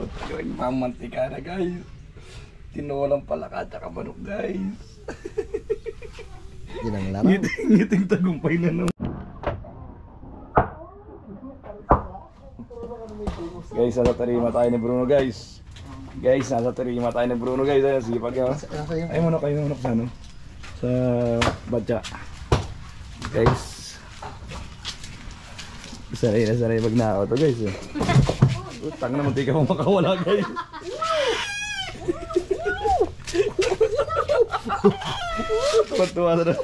Yung mamantika na guys. Tinolang palaka at saka manok guys. Yun ang laro. Ngiting tagumpay na naman. Guys, nasa tarima tayo ni Bruno guys. Guys, nasa tarima tayo ni Bruno guys. Ayun, sipag yun. Ay, manok sa ano? Sa batya. Guys. Sanay pag nakaw to guys. Utang naman, di ka mo makawala guys. Tuwa na.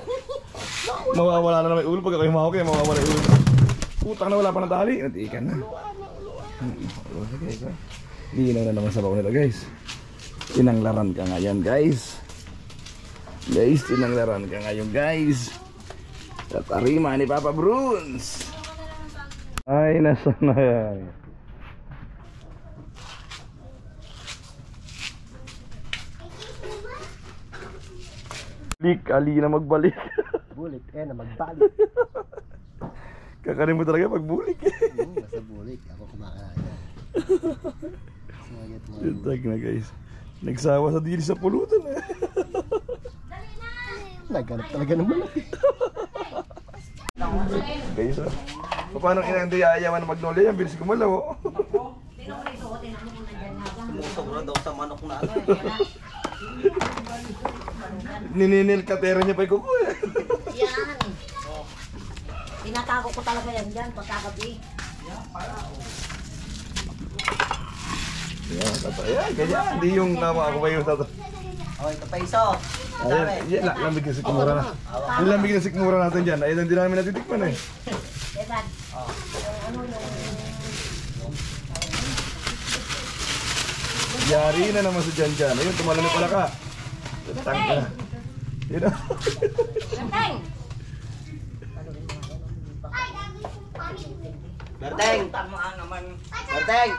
Mawawala na naman yung ulo. Pagka kayo mahawak kayo, mawawala yung ulo. Utang na wala pa ng tali. Natiikan na. Linaw na naman sabaw nila guys. Tinanglaran ka ngayon guys. Guys, tinanglaran ka ngayon guys. Sa tarima ni Papa Bruns. Ay, nasa na yan. Ali na magbalik. Bulik, na magbalik. Kakanin mo talaga pag bulik. Basta bulik, ako kumakain. Tag na guys. Nagsawa sa dili sa pulutan eh. Naghanap talaga ng malak. Guys, paano hindi ayawan na magnolia yan? Bilis kumalaw oh. Sumusobra daw sa manok na ano Nininil katera niya pa yung kuko eh. Yan eh. Tinatago ko talaga yan dyan pagkagabi. Yan, yan, ganyan. Hindi yung nama ako pa yung tato. Oh, ito pa iso. Yan, lamig na sikmura na. Yung lamig na sikmura natin dyan. Ayun, hindi namin natitikman eh. Evan. Ano yung... Yari na naman sa dyan. Ayun, tumalano pala ka. Tangka. Yun o. Ganteng! Berteng! Berteng!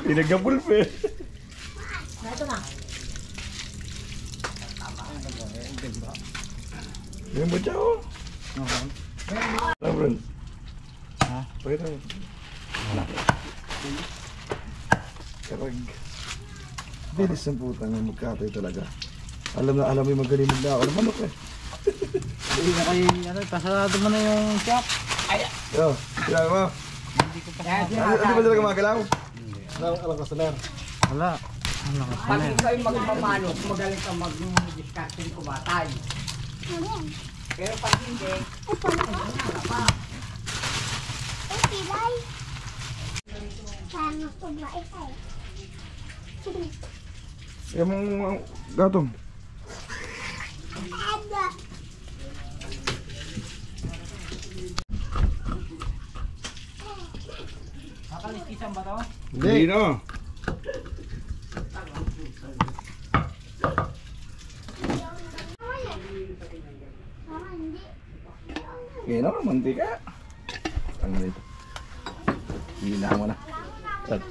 Pinagkapulpe. Na ito na. Yung ba siya o? Sabron. Ha? Pakita mo. Karag. Bilis ng putang ng magkatay talaga. Alam mo yung magaling na ako ng manok eh. Hindi na kayo, pasarado mo na yung shop. Yo, sila mo. Hindi ba sila gumagalaw? Alam ko salar. Wala. Pag ikaw yung magmamanok, magaling ka mag-discussion kumatay. Pero pag hindi, wala pa. Yung mga gatong. Kakalikisan ba to? Hindi no. Gino, mantika. Ano dito? Hila mo na. At.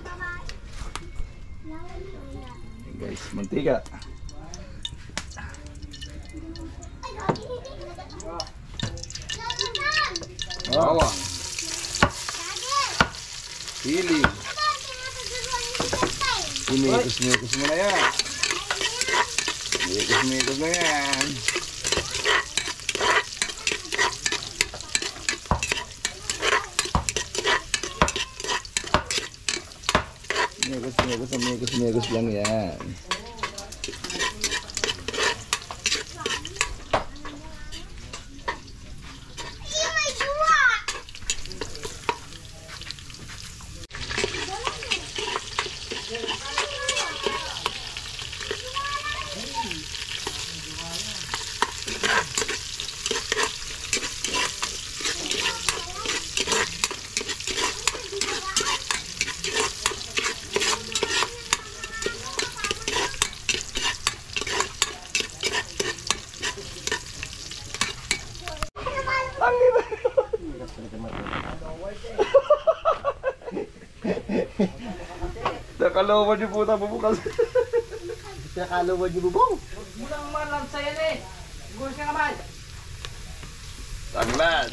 Guys, mantika. Bawang. Sili. Imikus-mikus mo na yan. Imikus-mikus na yan. Mikus lang yan. Nakalawan niyo puta bubukas. Nakalawan niyo bubong. Mulang malam sa yan eh. Gulis ka naman. Tanglan.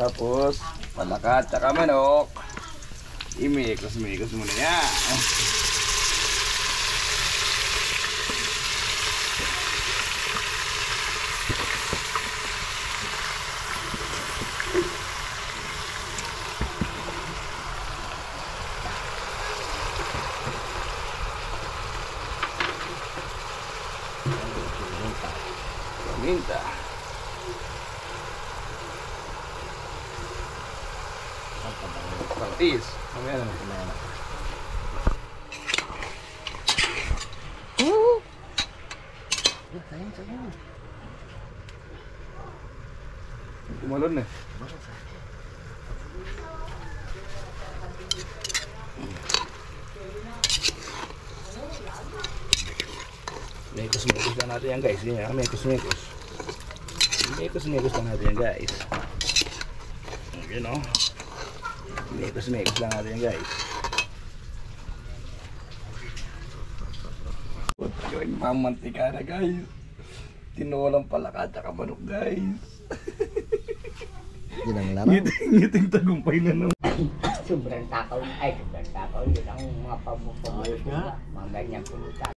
Tapos, palaka at saka manok. Imikos-mikos muna yan. Minta. Partis. Mamaya na naman. Kumalon na. Mekos-mekos lang natin yan guys. Ganyan, mekos-mekos. Mekos-mekos lang natin yan guys. Okay no? Mekos-mekos lang natin yan guys. Yung mamantika na guys. Tinolang palaka at saka manok guys. Ngiting tagumpay na naman. Sobrang takaw. Ay, sobrang takaw. Yun ang mga pamupamulit ko. Mga ganyan pulutan.